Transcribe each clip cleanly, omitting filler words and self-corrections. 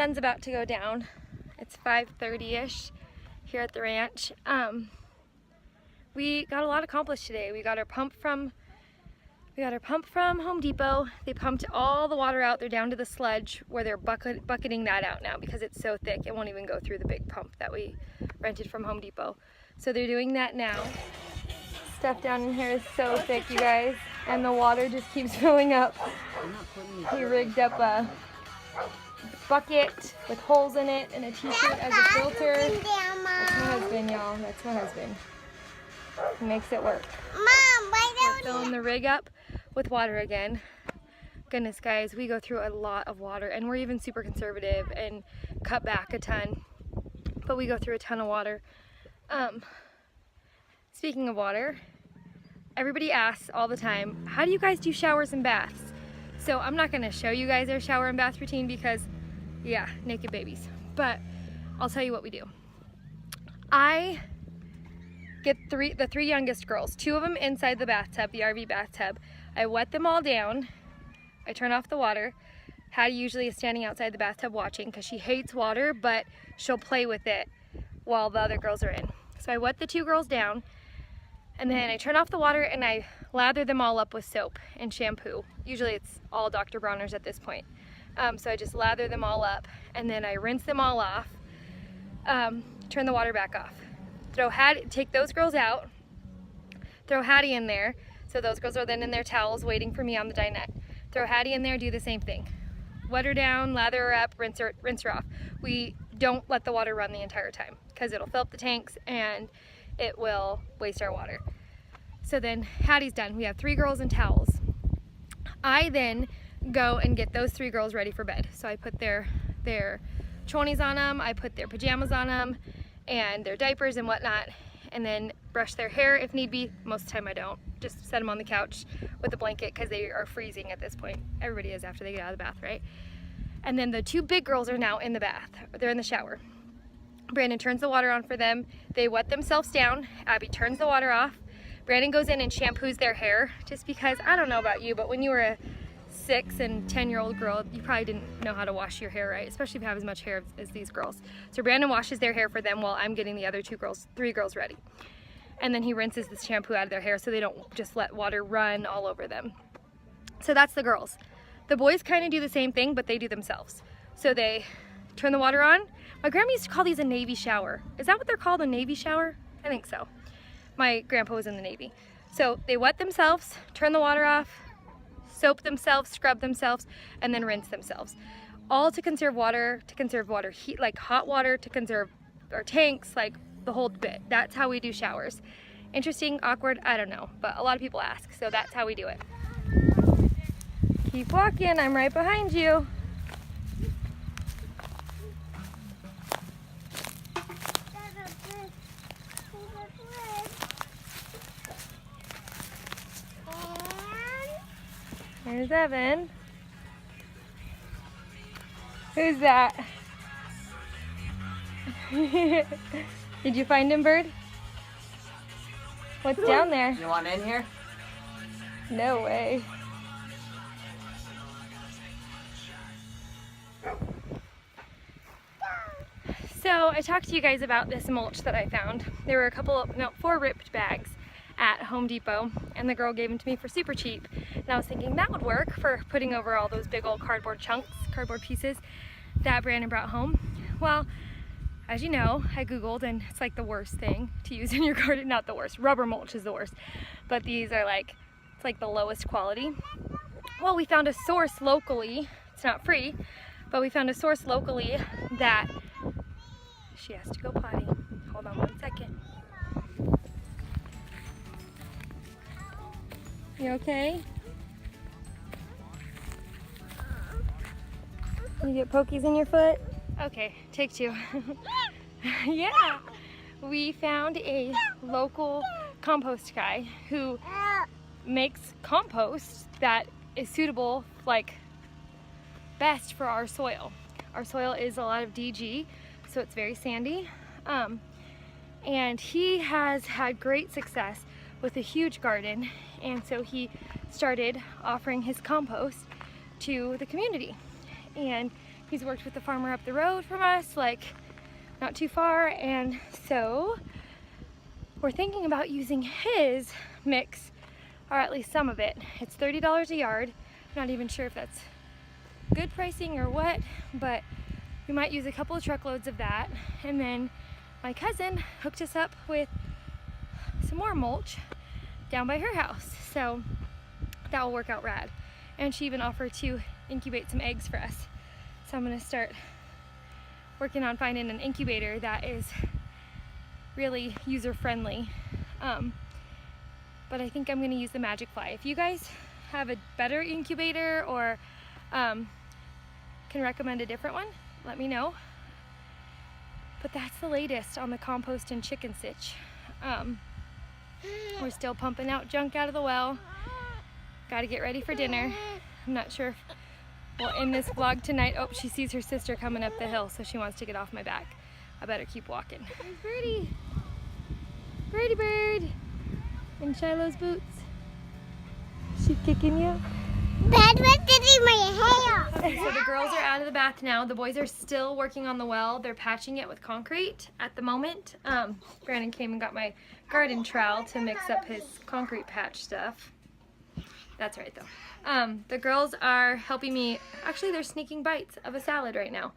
sun's about to go down. It's 5:30-ish here at the ranch. We got a lot accomplished today. We got our pump from Home Depot. They pumped all the water out. They're down to the sludge where they're bucketing that out now because it's so thick it won't even go through the big pump that we rented from Home Depot. So they're doing that now. Stuff down in here is so thick, you guys, and the water just keeps filling up. He rigged up a bucket with holes in it and a t-shirt as a filter. That's my husband, y'all. That's my husband. He makes it work. Mom, why We're filling the rig up with water again. Goodness, guys, we go through a lot of water, and we're even super conservative and cut back a ton, but we go through a ton of water. Speaking of water, everybody asks all the time, how do you guys do showers and baths? So I'm not gonna show you guys our shower and bath routine because, yeah, naked babies. But I'll tell you what we do. I get the three youngest girls, 2 of them inside the bathtub, the RV bathtub. I wet them all down. I turn off the water. Hattie usually is standing outside the bathtub watching because she hates water, but she'll play with it while the other girls are in. So I wet the 2 girls down, and then I turn off the water and I lather them all up with soap and shampoo. Usually it's all Dr. Bronner's at this point. So I just lather them all up and then I rinse them all off, turn the water back off. Take those girls out, throw Hattie in there. So those girls are then in their towels waiting for me on the dinette. Throw Hattie in there, do the same thing. Wet her down, lather her up, rinse her off. We don't let the water run the entire time because it'll fill up the tanks and it will waste our water. So then Hattie's done. We have 3 girls in towels. I then go and get those 3 girls ready for bed. So I put their chonies on them, I put their pajamas on them, and their diapers and whatnot, and then brush their hair if need be. Most of the time I don't. Just set them on the couch with a blanket because they are freezing at this point. Everybody is after they get out of the bath, right? And then the 2 big girls are now in the bath. They're in the shower. Brandon turns the water on for them. They wet themselves down. Abby turns the water off. Brandon goes in and shampoos their hair just because, I don't know about you, but when you were a 6 and 10-year-old girl, you probably didn't know how to wash your hair right, especially if you have as much hair as these girls. So Brandon washes their hair for them while I'm getting the other 3 girls ready. And then he rinses the shampoo out of their hair so they don't just let water run all over them. So that's the girls. The boys kind of do the same thing, but they do themselves. So they turn the water on. My grandma used to call these a Navy shower. Is that what they're called, a Navy shower? I think so. My grandpa was in the Navy. So they wet themselves, turn the water off, soap themselves, scrub themselves, and then rinse themselves. All to conserve water heat, like hot water to conserve our tanks, like the whole bit. That's how we do showers. Interesting, awkward, I don't know, but a lot of people ask, so that's how we do it. Keep walking, I'm right behind you. There's Evan. Who's that? Did you find him, Bird? What's down there? You want in here? No way. So I talked to you guys about this mulch that I found. There were 4 ripped bags at Home Depot, and the girl gave them to me for super cheap. And I was thinking that would work for putting over all those big old cardboard pieces that Brandon brought home. Well, as you know, I Googled, and it's like the worst thing to use in your garden. Not the worst, rubber mulch is the worst. But these are it's like the lowest quality. Well, we found a source locally. It's not free, but we found a source locally that, she has to go potty. Hold on 1 second. You okay? You get pokies in your foot? Okay, take 2. Yeah, we found a local compost guy who makes compost that is suitable, like best for our soil. Our soil is a lot of DG, so it's very sandy. And he has had great success with a huge garden, and so he started offering his compost to the community. And He's worked with the farmer up the road from us, like not too far, and so we're thinking about using his mix, or at least some of it. It's $30 a yard. I'm not even sure if that's good pricing or what, but we might use a couple of truckloads of that. And then my cousin hooked us up with some more mulch down by her house, so that will work out rad. And she even offered to incubate some eggs for us. So I'm gonna start working on finding an incubator that is really user-friendly. But I think I'm gonna use the Magic Fly. If you guys have a better incubator or can recommend a different one, let me know. But that's the latest on the compost and chicken sitch. We're still pumping out junk out of the well. Got to get ready for dinner. I'm not sure if we'll end this vlog tonight. Oh, she sees her sister coming up the hill, so she wants to get off my back. I better keep walking. There's Birdie. Birdie bird. In Shiloh's boots. She's kicking you. Dad was getting my hair. So the girls are out of the bath now. The boys are still working on the well. They're patching it with concrete at the moment. Brandon came and got my garden trowel to mix up his concrete patch stuff. That's right though. The girls are helping me. Actually, they're sneaking bites of a salad right now.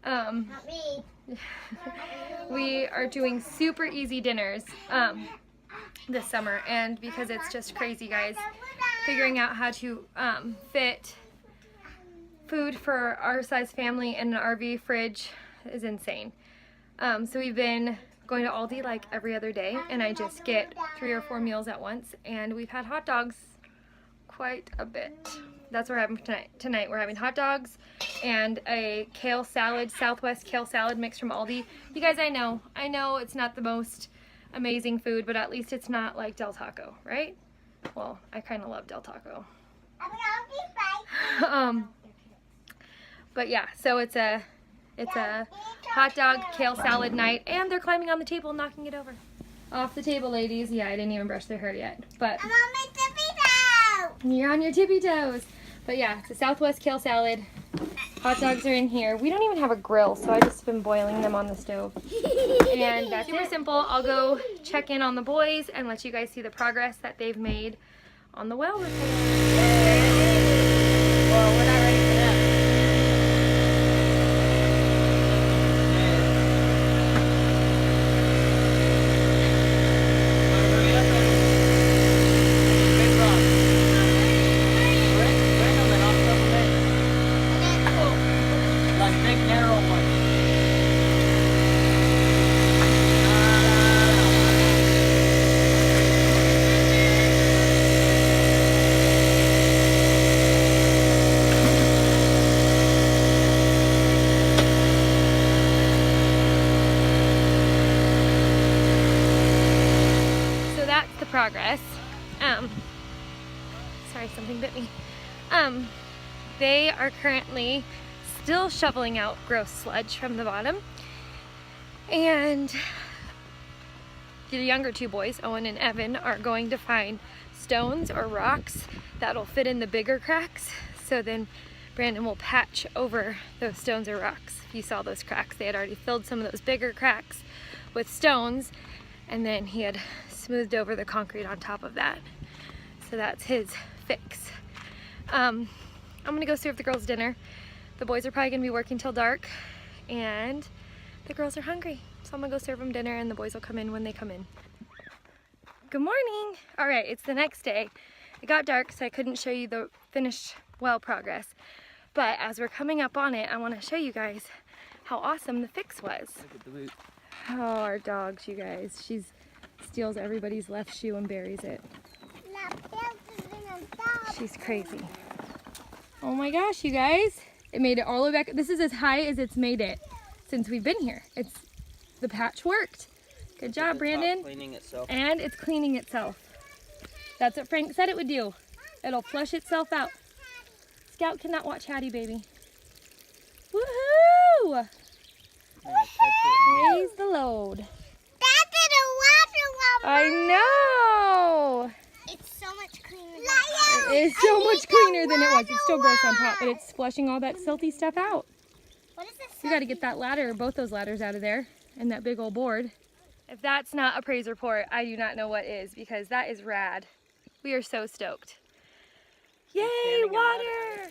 Not me. We are doing super easy dinners this summer, and because it's just crazy, guys, figuring out how to fit food for our size family in an RV fridge is insane. So we've been going to Aldi like every other day, and I just get 3 or 4 meals at once, and we've had hot dogs quite a bit. That's what we're having tonight. We're having hot dogs and a kale salad, Southwest kale salad mix from Aldi. You guys, I know it's not the most amazing food, but at least it's not like Del Taco, right? Well, I kind of love Del Taco. But yeah, so it's a hot dog kale salad night, and they're climbing on the table and knocking it over. Off the table, ladies. Yeah, I didn't even brush their hair yet, but I'm on my tippy toe. you're on your tippy toes. But yeah, it's a Southwest kale salad. Hot dogs are in here. We don't even have a grill, so I've just been boiling them on the stove. And that's super simple. I'll go check in on the boys and let you guys see the progress that they've made on the well repair. Well, we're not ready for that. Progress. Sorry, something bit me. They are currently still shoveling out gross sludge from the bottom, and the younger 2 boys, Owen and Evan, are going to find stones or rocks that'll fit in the bigger cracks, so then Brandon will patch over those stones or rocks. If you saw those cracks, they had already filled some of those bigger cracks with stones, and then he had smoothed over the concrete on top of that. So that's his fix. I'm gonna go serve the girls dinner. The boys are probably gonna be working till dark, and the girls are hungry. So I'm gonna go serve them dinner, and the boys will come in when they come in. Good morning. All right, it's the next day. It got dark, so I couldn't show you the finished well progress. But as we're coming up on it, I wanna show you guys how awesome the fix was. Look at the boot. Oh, our dogs, you guys. She steals everybody's left shoe and buries it. She's crazy. Oh my gosh, you guys. It made it all the way back. This is as high as it's made it since we've been here. The patch worked. Good job, Brandon. Cleaning itself. And it's cleaning itself. That's what Frank said it would do. It'll flush itself out. Scout cannot watch Hattie, baby. Woohoo! Raise the load. That's in a water. I know. It's so much cleaner. It It's so much cleaner than it was. It's still gross on top, but it's flushing all that silty stuff out. What is this? We got to get that ladder, both those ladders out of there, and that big old board. If that's not a praise report, I do not know what is, because that is rad. We are so stoked. Yay, water!